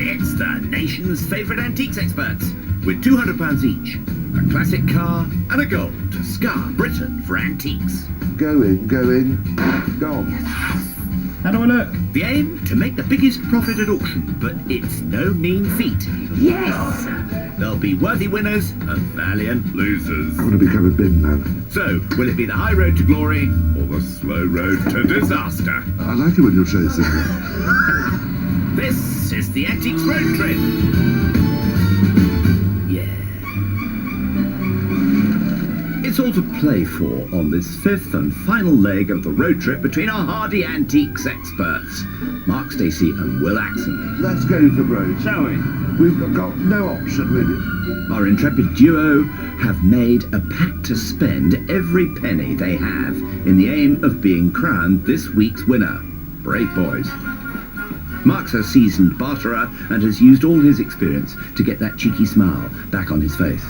It's the nation's favourite antiques experts, with £200 each. A classic car and a gold to scar Britain for antiques. Going, gone. How do I look? The aim, to make the biggest profit at auction, but it's no mean feat. Yes! There'll be worthy winners and valiant losers. I want to become a bin man. So, will it be the high road to glory or the slow road to disaster? I like it when you're chasing me. This is the Antiques Road Trip. Yeah. It's all to play for on this fifth and final leg of the road trip between our hardy antiques experts, Mark Stacey and Will Axon. Let's go for broke, Shall we? We've got no option, really. Our intrepid duo have made a pact to spend every penny they have in the aim of being crowned this week's winner. Brave boys. Mark's a seasoned barterer and has used all his experience to get that cheeky smile back on his face.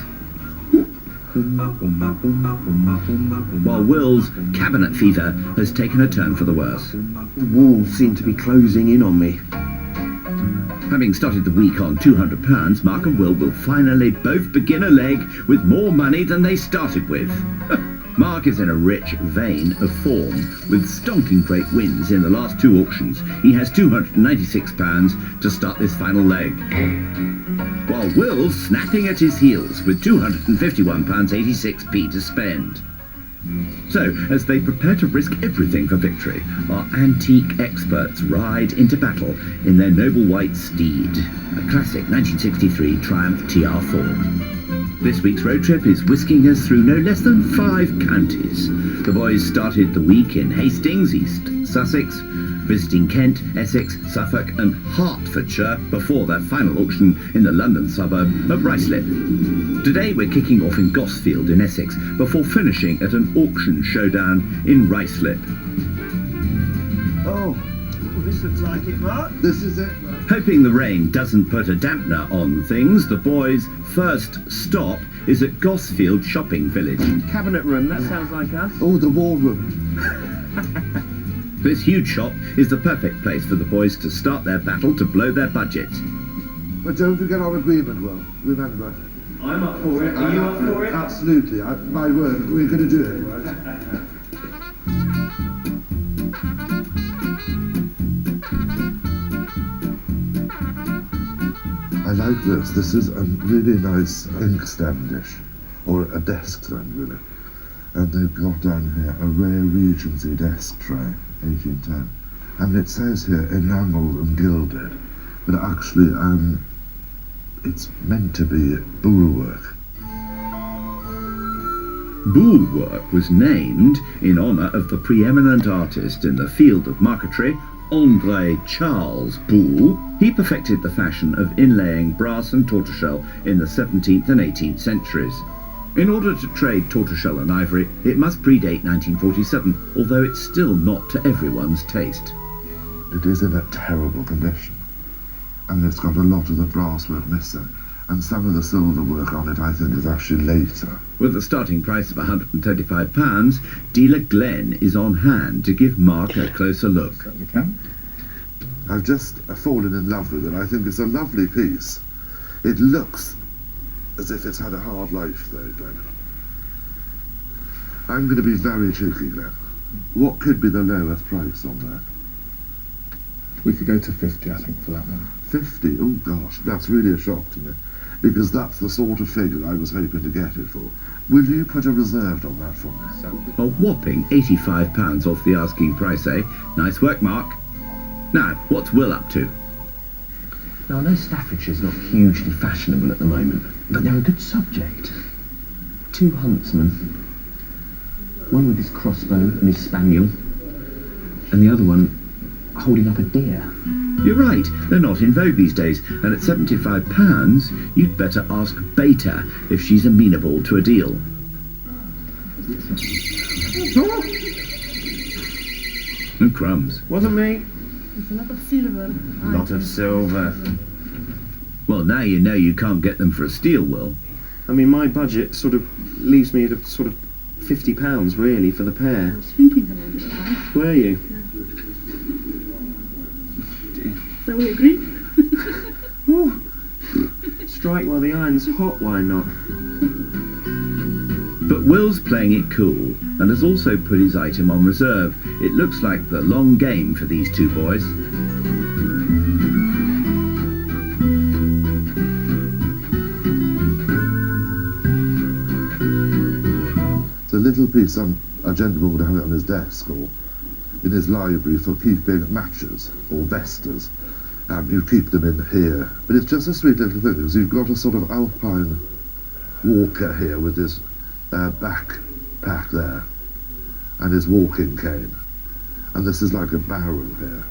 While Will's cabinet fever has taken a turn for the worse. The walls seem to be closing in on me. Having started the week on £200, Mark and Will finally both begin a leg with more money than they started with. Mark is in a rich vein of form, with stonking great wins in the last two auctions. He has £296 to start this final leg. While Will's snapping at his heels with £251.86p to spend. So, as they prepare to risk everything for victory, our antique experts ride into battle in their noble white steed, a classic 1963 Triumph TR4. This week's road trip is whisking us through no less than 5 counties. The boys started the week in Hastings, East Sussex, visiting Kent, Essex, Suffolk and Hertfordshire before their final auction in the London suburb of Ruislip. Today we're kicking off in Gosfield in Essex before finishing at an auction showdown in Ruislip. Oh, well, this looks like it, Mark. This is it. Hoping the rain doesn't put a dampener on things, the boys' first stop is at Gosfield Shopping Village. Cabinet room, that sounds like us. Oh, the war room. This huge shop is the perfect place for the boys to start their battle to blow their budgets. But don't forget our agreement, Will. Remember. I'm up for it. Are you up for it? Absolutely. My word, we're going to do it, right? I like this. This is a really nice inkstand dish, or a desk stand, really. And they've got down here a rare Regency desk tray, 1810. And it says here enamelled and gilded, but actually it's meant to be bullwork. Bullwork was named in honour of the preeminent artist in the field of marquetry, André Charles Boulle. He perfected the fashion of inlaying brass and tortoiseshell in the 17th and 18th centuries. In order to trade tortoiseshell and ivory, it must predate 1947, although it's still not to everyone's taste. It is in a terrible condition, and it's got a lot of the brass work missing, and some of the silver work on it I think is actually later. With a starting price of £135, dealer Glenn is on hand to give Mark a closer look. Certainly can. I've just fallen in love with it. I think it's a lovely piece. It looks as if it's had a hard life, though, Glenn. I'm going to be very cheeky, Glenn. What could be the lowest price on that? We could go to 50, I think, for that one. 50? Oh, gosh, that's really a shock to me, because that's the sort of figure I was hoping to get it for. Will you put a reserve on that for me? A whopping £85 off the asking price, eh? Nice work, Mark. Now, what's Will up to? Now, I know Staffordshire's not hugely fashionable at the moment, but they're a good subject. 2 huntsmen, one with his crossbow and his spaniel, and the other one holding up a deer. You're right, they're not in vogue these days, and at £75, you'd better ask Beta if she's amenable to a deal. No crumbs. Wasn't me. It's a lot of silver. Lot of silver. Well, now you know you can't get them for a steal, Will. I mean, my budget sort of leaves me at a sort of £50 really for the I pair. was thinking about this price. Were you? So we agree? strike while the iron's hot, why not? But Will's playing it cool and has also put his item on reserve. It looks like the long game for these two boys. It's a little piece a gentleman would have it on his desk or in his library for keeping matches or vestas. You keep them in here. But it's just a sweet little thing, because you've got a sort of alpine walker here with his backpack there and his walking cane. And this is like a barrel here.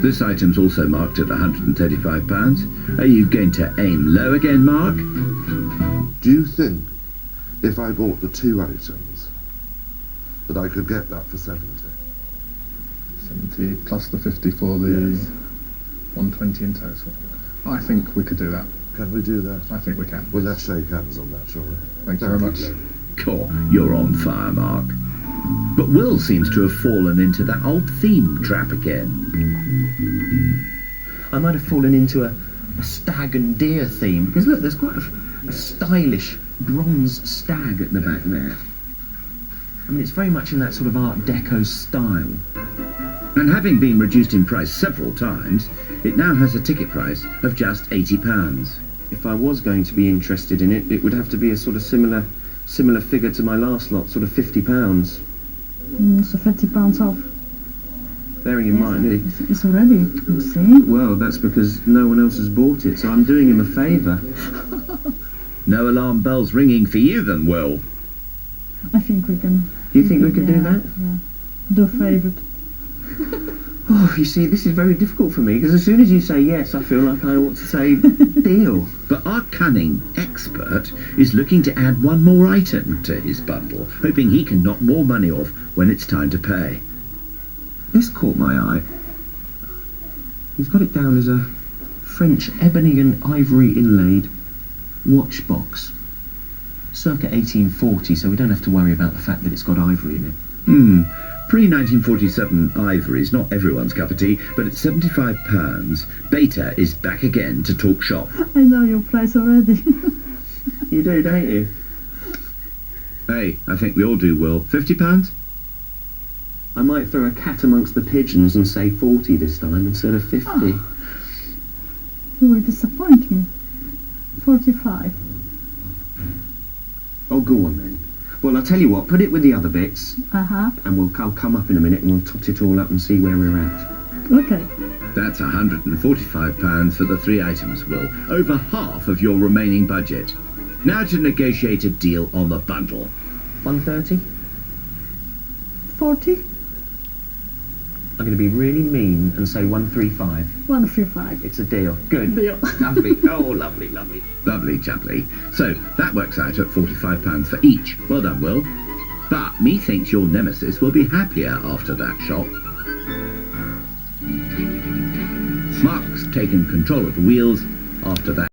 This item's also marked at £135. Are you going to aim low again, Mark? Do you think if I bought the two items that I could get that for 70? 70 plus the 50 for the 120 in total. I think we could do that. Can we do that? I think we can. Well, let's shake hands on that, shall we? Thank you very much. Cool, you're on fire, Mark. But Will seems to have fallen into that old theme trap again. I might have fallen into a stag and deer theme, because look, there's quite a stylish bronze stag at the back there. I mean, it's very much in that sort of Art Deco style. And having been reduced in price several times, it now has a ticket price of just £80. If I was going to be interested in it, it would have to be a sort of similar figure to my last lot, sort of £50. So £50 off. Bearing in mind, It's already, you see. well, that's because no one else has bought it, so I'm doing him a favour. No alarm bells ringing for you then, Will. I think we can. Do you think we could do that? Yeah. Do a favourite. Oh, you see, this is very difficult for me, because as soon as you say yes, I feel like I ought to say deal. But our cunning expert is looking to add one more item to his bundle, hoping he can knock more money off when it's time to pay. This caught my eye. He's got it down as a French ebony and ivory inlaid watch box. Circa 1840, so we don't have to worry about the fact that it's got ivory in it. Pre-1947 ivory's not everyone's cup of tea, but at £75, Beta is back again to talk shop. I know your place already. You do, don't you? Hey, I think we all do, Will. £50? I might throw a cat amongst the pigeons and say 40 this time instead of 50. You will disappoint me. 45. Oh, go on then. Well, I'll tell you what, put it with the other bits, and I'll come up in a minute and we'll tot it all up and see where we're at. Okay. That's £145 for the three items, Will. Over half of your remaining budget. Now to negotiate a deal on the bundle. 130? 40? I'm going to be really mean and say 135. 135. It's a deal. Good. Deal. Lovely. Oh, lovely, lovely. Lovely jubbly. So that works out at £45 for each. Well done, Will. But methinks your nemesis will be happier after that shop. Mark's taken control of the wheels after that.